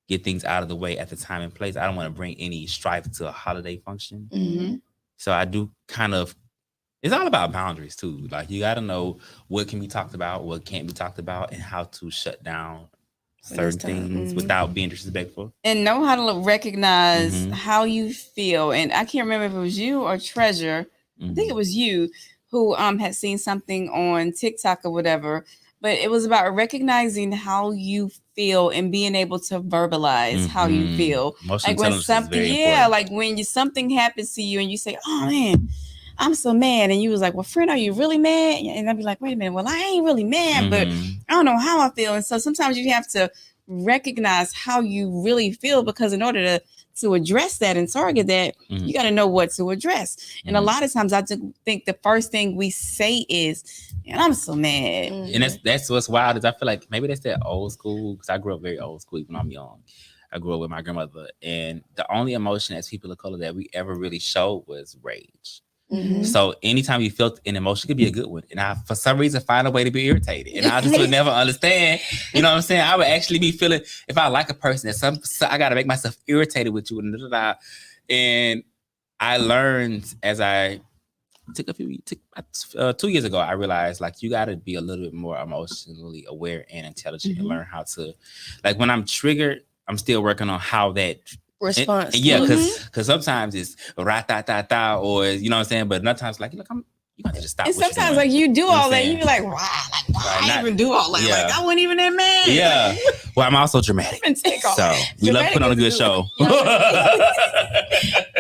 get things out of the way at the time and place. I don't want to bring any strife to a holiday function. So I do kind of, it's all about boundaries too. Like you got to know what can be talked about, what can't be talked about, and how to shut down certain things without being disrespectful. And know how to recognize how you feel. And I can't remember if it was you or Treasure. I think it was you who had seen something on TikTok or whatever, but it was about recognizing how you feel and being able to verbalize how you feel. Emotional like when something, like when something happens to you and you say, "Oh man, I'm so mad," and you was like, "Well, friend, are you really mad?" And I'd be like, "Wait a minute, well, I ain't really mad, but I don't know how I feel." And so sometimes you have to recognize how you really feel, because in order to address that and target that, you got to know what to address. And a lot of times I think the first thing we say is, "Man, I'm so mad." And that's what's wild, is I feel like maybe that's that old school, because I grew up very old school even when I'm young. I grew up with my grandmother, and the only emotion as people of color that we ever really showed was rage. So anytime you felt an emotion, it could be a good one, and I for some reason find a way to be irritated, and I just would never understand. You know what I'm saying? I would actually be feeling, if I like a person, I got to make myself irritated with you, and I learned as I took 2 years ago, I realized like you got to be a little bit more emotionally aware and intelligent, and learn how to, like when I'm triggered, I'm still working on how that response. Because sometimes it's ra-ta-ta-ta, or you know what I'm saying, but other times like, look, you got to just stop. And sometimes like you do all that, you be like, "Wow, why I even do all that? Like I wasn't even that mad." Yeah. Well, I'm also dramatic, so we love to put on a good show.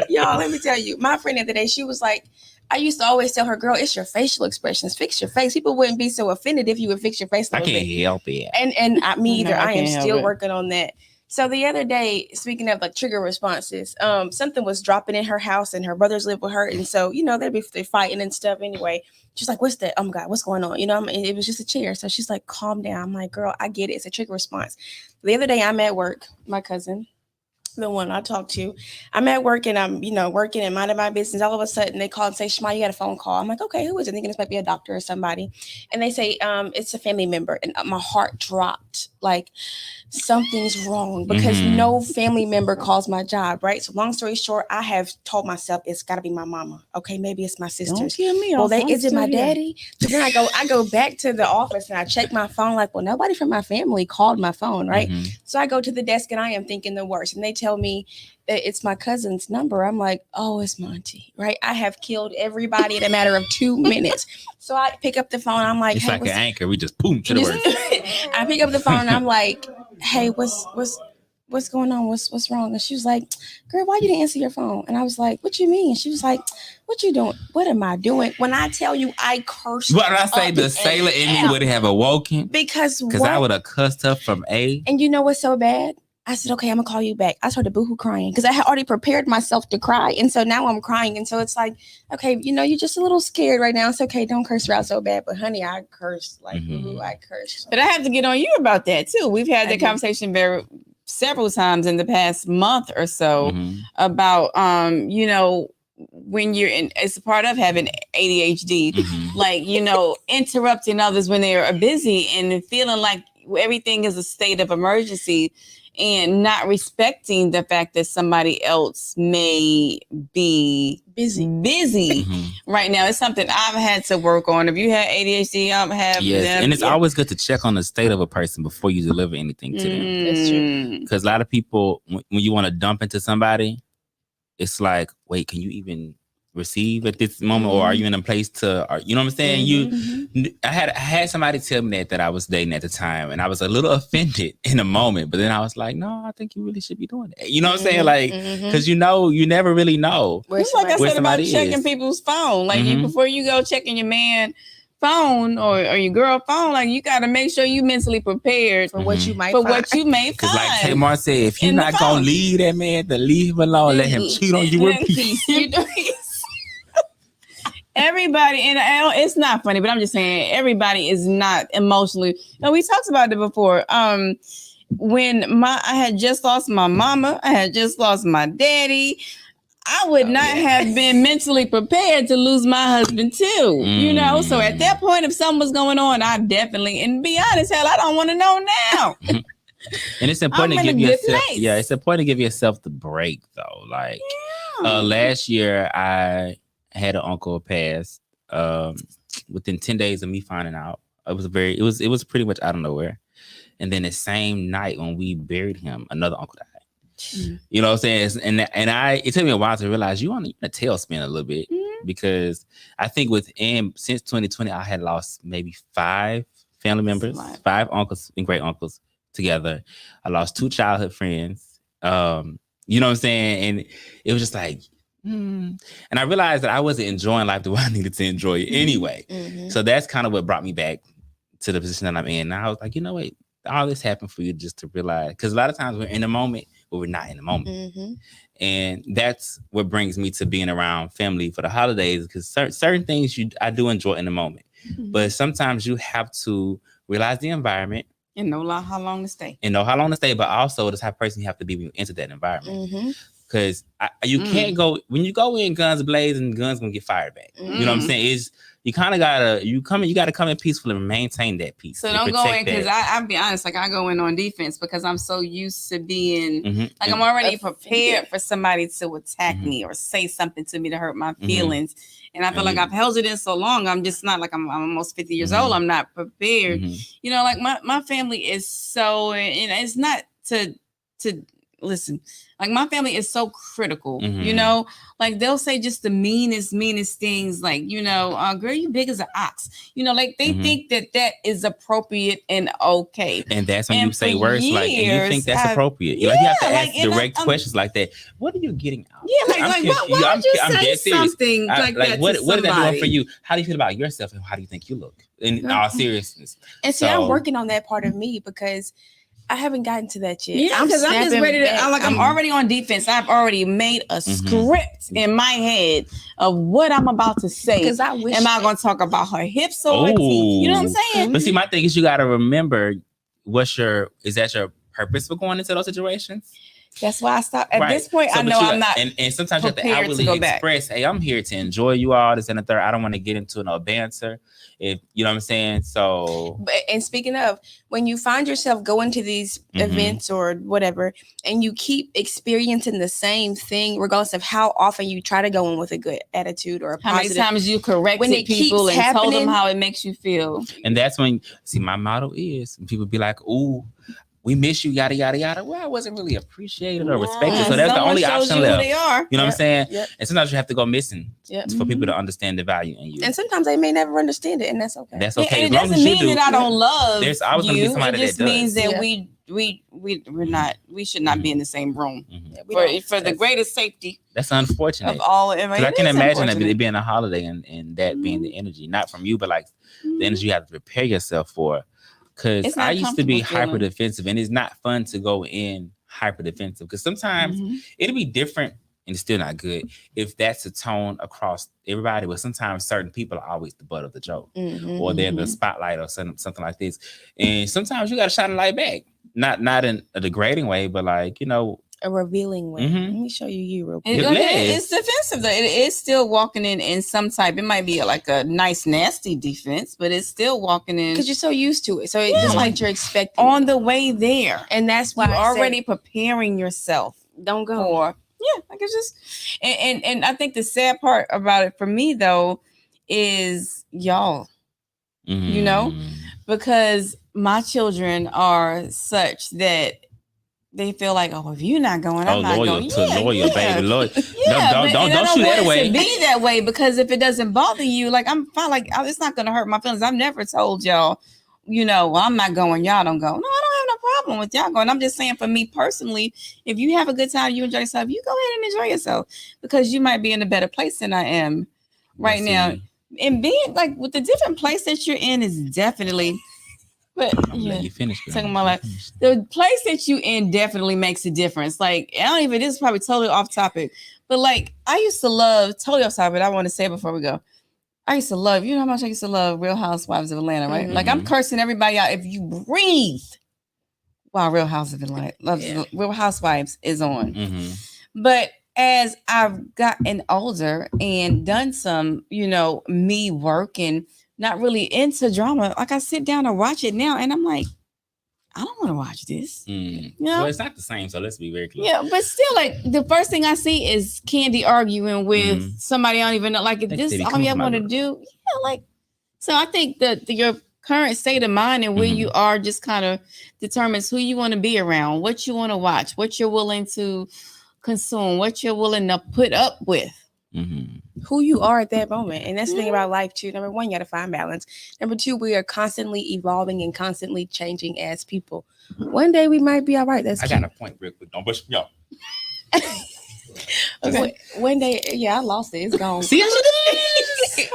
Y'all, let me tell you, my friend the other day, she was like, I used to always tell her, "Girl, it's your facial expressions. Fix your face. People wouldn't be so offended if you would fix your face a little bit." I can't help it. And me either. No, I am can't still working on that. So the other day, speaking of like trigger responses, something was dropping in her house, and her brothers live with her, and so they're fighting and stuff. Anyway, she's like, "What's that? Oh my God, what's going on?" It was just a chair. So she's like, "Calm down." I'm like, "Girl, I get it. It's a trigger response." The other day, I'm at work. My cousin, the one I talked to, I'm at work, and I'm working and minding my business. All of a sudden, they call and say, "Shema, you got a phone call." I'm like, "Okay, who is it?" Thinking this might be a doctor or somebody, and they say, "It's a family member," and my heart dropped. Like, something's wrong, because no family member calls my job, right? So long story short, I have told myself it's got to be my mama. Okay, maybe it's my sisters. Don't kill me. Well, is it my daddy? So then I go back to the office and I check my phone. Like, well, nobody from my family called my phone, right? So I go to the desk and I am thinking the worst, and they tell me it's my cousin's number. I'm like, oh, it's Monty, right? I have killed everybody in a matter of 2 minutes. So I pick up the phone. I'm like, it's hey, like an anchor. We just boom to the word. I pick up the phone and I'm like, hey, what's going on? What's wrong? And she was like, girl, why you didn't answer your phone? And I was like, what you mean? She was like, what you doing? What am I doing? When I tell you I cursed. What did I say? The sailor in me would have awoken. Because I would have cussed her from A. And you know what's so bad? I said, okay, I'm gonna call you back. I started boohoo crying because I had already prepared myself to cry. And so now I'm crying. And so it's like, okay, you're just a little scared right now. It's okay. Don't curse her out so bad. But honey, I cursed like boohoo. I cursed. But I have to get on you about that too. We've had that conversation several times in the past month or so about, when you're it's a part of having ADHD, like, interrupting others when they are busy and feeling like everything is a state of emergency and not respecting the fact that somebody else may be busy right now. It's something I've had to work on. If you have ADHD, yes, and it's always good to check on the state of a person before you deliver anything to them. That's true. Because a lot of people, when you want to dump into somebody, it's like, wait, can you even receive at this moment, or are you in a place to? You know what I'm saying? I had somebody tell me that I was dating at the time, and I was a little offended in a moment, but then I was like, no, I think you really should be doing that. You know what I'm saying? Like, because you never really know. It's like I said about checking people's phone, like before you go checking your man phone or your girl phone, like you got to make sure you mentally prepared for what you might what you may find. Because like Tamar said, if you're not gonna leave that man, then leave him alone. Let him cheat on you in peace. Everybody, and it's not funny, but I'm just saying everybody is not emotionally. We talked about it before. When I had just lost my mama, I had just lost my daddy. I would not have been mentally prepared to lose my husband too. So at that point, if something was going on, I definitely, and be honest, hell, I don't want to know now. And it's important to give yourself, it's important to give yourself the break though. Like last year, I had an uncle pass within 10 days of me finding out. It was pretty much out of nowhere. And then the same night when we buried him, another uncle died. You know what I'm saying? And it took me a while to realize you're on a tailspin a little bit because I think since 2020, I had lost maybe 5 family members, 5 uncles and great uncles together. I lost 2 childhood friends. You know what I'm saying? And it was just like, and I realized that I wasn't enjoying life the way I needed to enjoy it anyway. So that's kind of what brought me back to the position that I'm in. Now I was like, you know what? All this happened for you just to realize, because a lot of times we're in the moment, but we're not in the moment. And that's what brings me to being around family for the holidays, because certain things I do enjoy in the moment. But sometimes you have to realize the environment. And know how long to stay. But also the type of person you have to be when you enter that environment. Because you can't go, when you go in guns blazing, guns gonna get fired back. You know what I'm saying? You kind of gotta come in peaceful and maintain that peace. So don't go in, because I'll be honest, like I go in on defense because I'm so used to being I'm already prepared for somebody to attack me or say something to me to hurt my feelings. And I feel like I've held it in so long. I'm just not like I'm almost 50 years old. I'm not prepared. Like my family is so, it's not to listen, like my family is so critical, like they'll say just the meanest things, like, girl, you big as an ox, like they think that is appropriate and okay. And that's when you say words like, and you think that's appropriate. You have to ask direct questions like that. What are you getting out? Why would you say something like that? What is that doing for you? How do you feel about yourself, and how do you think you look? In all seriousness. And see, I'm working on that part of me because I haven't gotten to that yet. Yeah, because I'm just ready to. I'm already on defense. I've already made a script in my head of what I'm about to say. Because I wish. Am I going to talk about her hips or her teeth? You know what I'm saying? But see, my thing is, you got to remember, is that your purpose for going into those situations? That's why I stopped. At this point, I know I'm not. And sometimes you have to outwardly express, hey, I'm here to enjoy you all, this and the third. I don't want to get into no banter. If you know what I'm saying. So, and speaking of, when you find yourself going to these events or whatever, and you keep experiencing the same thing, regardless of how often you try to go in with a good attitude or a positive. How many times you corrected people and told them how it makes you feel. And that's when, see, my motto is, when people be like, ooh, we miss you, yada yada yada. Well, I wasn't really appreciated or respected, Yeah, so that's the someone only shows option you who left. they are. You know what I'm saying? Yep. And sometimes you have to go missing Yep. for people to understand the value in you. And sometimes they may never understand it, and that's okay. That's Yeah, okay. and As it long doesn't as you mean do, that I don't love there's always gonna be you. somebody It that just does. means that Yeah. we should not be in the same room Mhm. Yeah, we don't- for the greatest safety That's unfortunate. of all. Because I can imagine that it being a holiday and that being the energy, not from you, but like the energy you have to prepare yourself for. Because It's not I used to be comfortable feeling. hyper defensive, and it's not fun to go in hyper defensive. Because sometimes it'll be different, and it's still not good if that's a tone across everybody. But sometimes certain people are always the butt of the joke, or they're the spotlight, or something like this. And sometimes you got to shine a light back, not in a degrading way, but like a revealing way. Mhm. Let me show you real It- quick. it's defensive though. It is still walking in some type. It might be like a nice nasty defense, but it's still walking in Because you're so used to it. So it's just like you're expecting. on the way there. And that's why You're I already say, preparing yourself don't go. for like it's just and I think the sad part about it for me though is y'all, you know, because my children are such that they feel like, oh, if you're not going, I'm not loyal going. to loyal, baby, loyal. Yeah, don't and I shoot want that it away. to be that way because if it doesn't bother you, like I'm fine. Like it's not gonna hurt my feelings. I've never told y'all, well, I'm not going. Y'all don't go. No, I don't have no problem with y'all going. I'm just saying for me personally, if you have a good time, you enjoy yourself, you go ahead and enjoy yourself because you might be in a better place than I am right now. And being like with the different place that you're in is definitely. But I'm letting you finish. Talking about like the place that you in definitely makes a difference. Like I don't even. This is probably totally off topic, but like I used to love totally off topic. I want to say it before we go. I used to love. You know how much I used to love Real Housewives of Atlanta, right? Like I'm cursing everybody out if you breathe while Real Real Housewives is on. But as I've gotten older and done some, me work and not really into drama, like I sit down and watch it now and I'm like, I don't want to watch this. Well, it's not the same, so let's be very clear. Yeah, but still, like the first thing I see is Candy arguing with somebody I don't even know. Like, if this is all y'all want to do, like. So I think that your current state of mind and where you are just kind of determines who you want to be around, what you want to watch, what you're willing to consume, what you're willing to put up with. Who you are at that moment. And that's the thing about life too. Number one, you got to find balance. Number two, we are constantly evolving and constantly changing as people. One day we might be all right. I got a point real quick. Don't push me off. Okay. One day, I lost it. It's gone. See,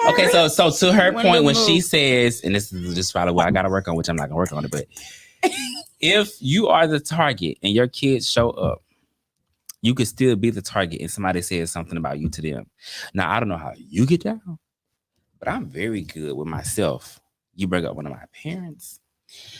okay, so to her point, when she says, and this is just probably what I got to work on, which I'm not gonna work on it, but if you are the target and your kids show up, you could still be the target and somebody says something about you to them. Now, I don't know how you get down, but I'm very good with myself. You bring up one of my parents,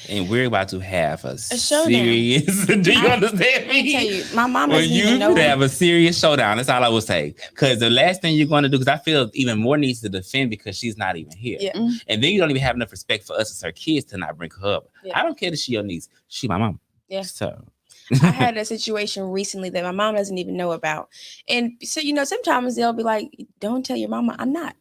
and we're about to have a serious. Do you understand me? I tell you, my mom doesn't you even know. have a serious showdown. That's all I would say. Because the last thing you're going to do, because I feel even more needs to defend because she's not even here. Yeah. And then you don't even have enough respect for us as her kids to not bring her up. Yeah. I don't care that she your niece. She my mom. Yeah. So. I had a situation recently that my mom doesn't even know about. And so, sometimes they'll be like, don't tell your mama. I'm not.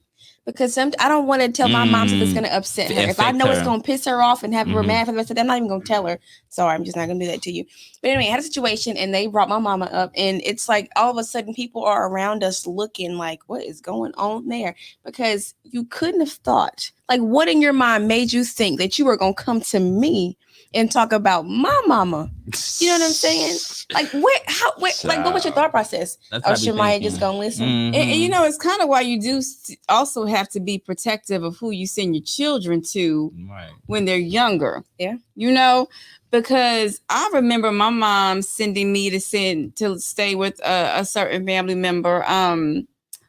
Because I don't want to tell my mom something that's going to upset her. If I know it's going to piss her off and have her mad for the rest of the day, I'm not even going to tell her. Sorry, I'm just not going to do that to you. But anyway, I had a situation and they brought my mama up. And it's like all of a sudden people are around us looking like, what is going on there? Because you couldn't have thought, like, what in your mind made you think that you were going to come to me and talk about my mama? You know what I'm saying? Like, what was your thought process? Shemaya just gonna listen? And it's kind of why you do also have to be protective of who you send your children to when they're younger. Yeah. Because I remember my mom sending me to stay with a certain family member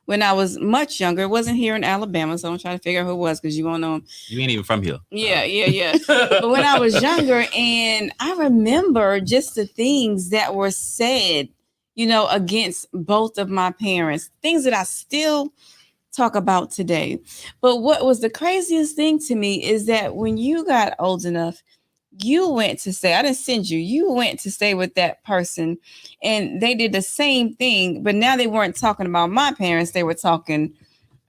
when I was much younger. It wasn't here in Alabama, so I'm trying to figure out who it was because you won't know him. You ain't even from here. Yeah. But when I was younger, and I remember just the things that were said, against both of my parents, things that I still talk about today. But what was the craziest thing to me is that when you got old enough, you went to stay. I didn't send you. You went to stay with that person and they did the same thing, but now they weren't talking about my parents. They were talking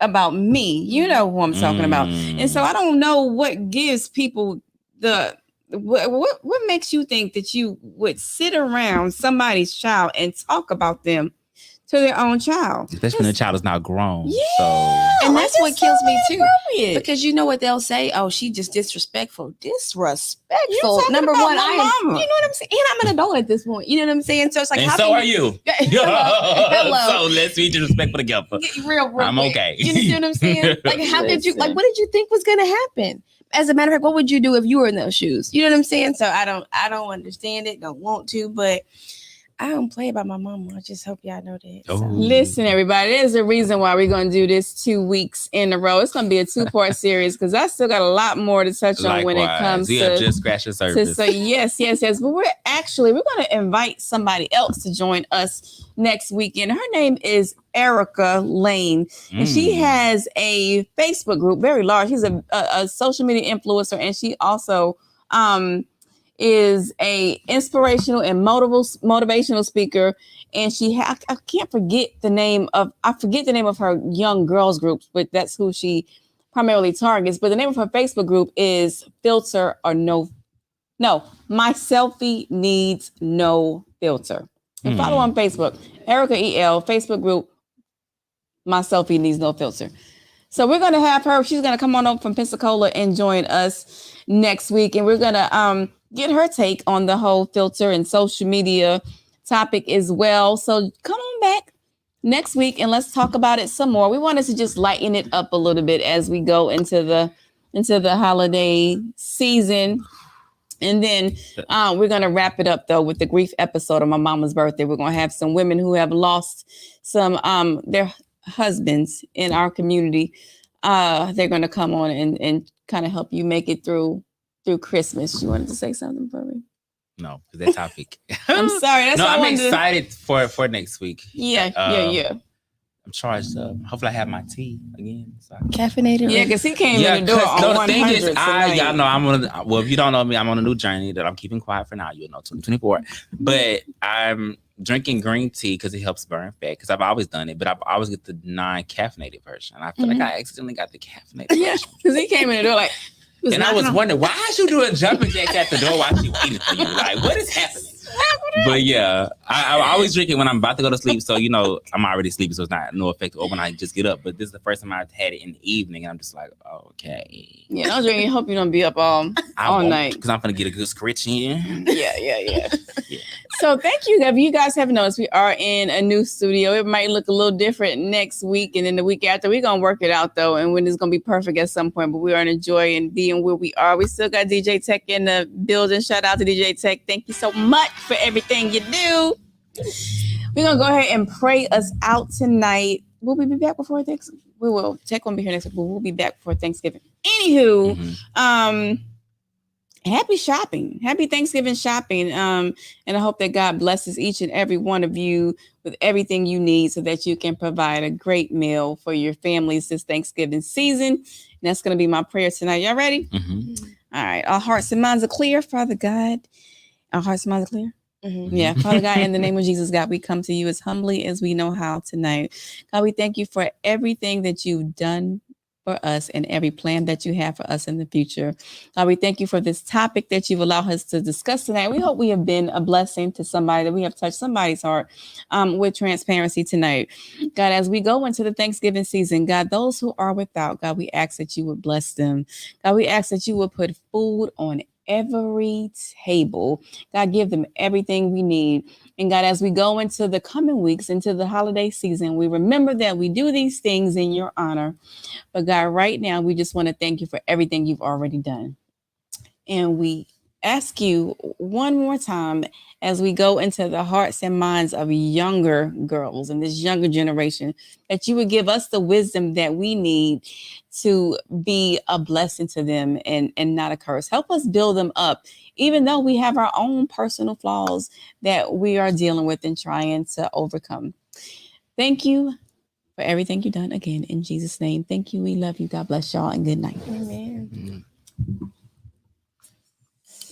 about me. You know who I'm talking about. And so I don't know what gives people the what makes you think that you would sit around somebody's child and talk about them to their own child, especially when the child is not grown? Yeah, So, and that's what kills me too. Because Because you know what they'll say? Oh, she just disrespectful. you Disrespectful. talking Number about one, my you mama. know what I'm saying? And I'm an adult at this point. You know what I'm saying? So it's like, and how so can are you. Hello. So let's be disrespectful together. Real I'm quick. okay. You understand what I'm saying? Like, how did you? Like, Listen. what did you think was gonna happen? As a matter of fact, what would you do if you were in those shoes? You know what I'm saying? So I don't understand it. Don't want to, but I don't play about my mama. I just hope y'all know that. So. Oh. Listen, everybody, there's a reason why we're going to do this 2 weeks in a row. It's going to be a 2-part series because I still got a lot more to touch on when it comes we to. have just scratched the surface. So yes. But we're going to invite somebody else to join us next weekend. Her name is Erica Lane, and she has a Facebook group, very large. She's a social media influencer, and she also is a inspirational and motivational speaker. And I can't forget the name of her young girls group, but that's who she primarily targets. But the name of her Facebook group is Filter or No. My Selfie Needs No Filter. And follow on Facebook, Erica EL, Facebook group, My Selfie Needs No Filter. So we're going to have her. She's going to come on over from Pensacola and join us next week. And we're going to get her take on the whole filter and social media topic as well. So come on back next week and let's talk about it some more. We wanted to just lighten it up a little bit as we go into the holiday season. And then we're going to wrap it up, though, with the grief episode of my mama's birthday. We're going to have some women who have lost some their husbands in our community. They're going to come on and kind of help you make it through Christmas. You wanted to say something for me? No, that topic. I'm sorry. That's no, why I'm excited for next week. Yeah. I'm charged up. Hopefully I have my tea again. So. Caffeinated. Yeah, because he came in the door on the 100 thing is, y'all know tonight. if you don't know me, I'm on a new journey that I'm keeping quiet for now. You'll know 2024. But I'm drinking green tea because it helps burn fat. Because I've always done it, but I always get the non-caffeinated version. I feel like I accidentally got the caffeinated version. Because he came in the door like. And I was wondering, why is you doing jumping jacks at the door while she waiting for you? Like, what is happening? But yeah, I always drink it when I'm about to go to sleep. So, I'm already sleeping, so it's not no effect or when I just get up. But this is the first time I've had it in the evening. And I'm just like, okay. Yeah, don't drink. I hope you don't be up all night. Because I'm going to get a good scritch in. Yeah. So thank you. If you guys haven't noticed, we are in a new studio. It might look a little different next week. And then the week after, we're going to work it out, though. And when it's going to be perfect at some point. But we are enjoying being where we are. We still got DJ Tech in the building. Shout out to DJ Tech. Thank you so much for everything you do. We're going to go ahead and pray us out tonight. Will we be back before Thanksgiving? We will. Tech won't be here next week, but we'll be back before Thanksgiving. Anywho, happy shopping. Happy Thanksgiving shopping. And I hope that God blesses each and every one of you with everything you need so that you can provide a great meal for your families this Thanksgiving season. And that's going to be my prayer tonight. Y'all ready? All right. Our hearts and minds are clear, Father God. Our hearts and minds are clear. Yeah, Father God, in the name of Jesus, God, we come to you as humbly as we know how tonight. God, we thank you for everything that you've done for us and every plan that you have for us in the future. God, we thank you for this topic that you've allowed us to discuss tonight. We hope we have been a blessing to somebody, that we have touched somebody's heart with transparency tonight. God, as we go into the Thanksgiving season, God, those who are without, God, we ask that you would bless them. God, we ask that you would put food on every table. God, give them everything we need. And God, as we go into the coming weeks, into the holiday season, we remember that we do these things in your honor. But God, right now, we just want to thank you for everything you've already done. And we ask you one more time, as we go into the hearts and minds of younger girls and this younger generation, that you would give us the wisdom that we need to be a blessing to them and not a curse. Help us build them up, even though we have our own personal flaws that we are dealing with and trying to overcome. Thank you for everything you've done again. In Jesus' name, thank you. We love you. God bless y'all and good night. Amen.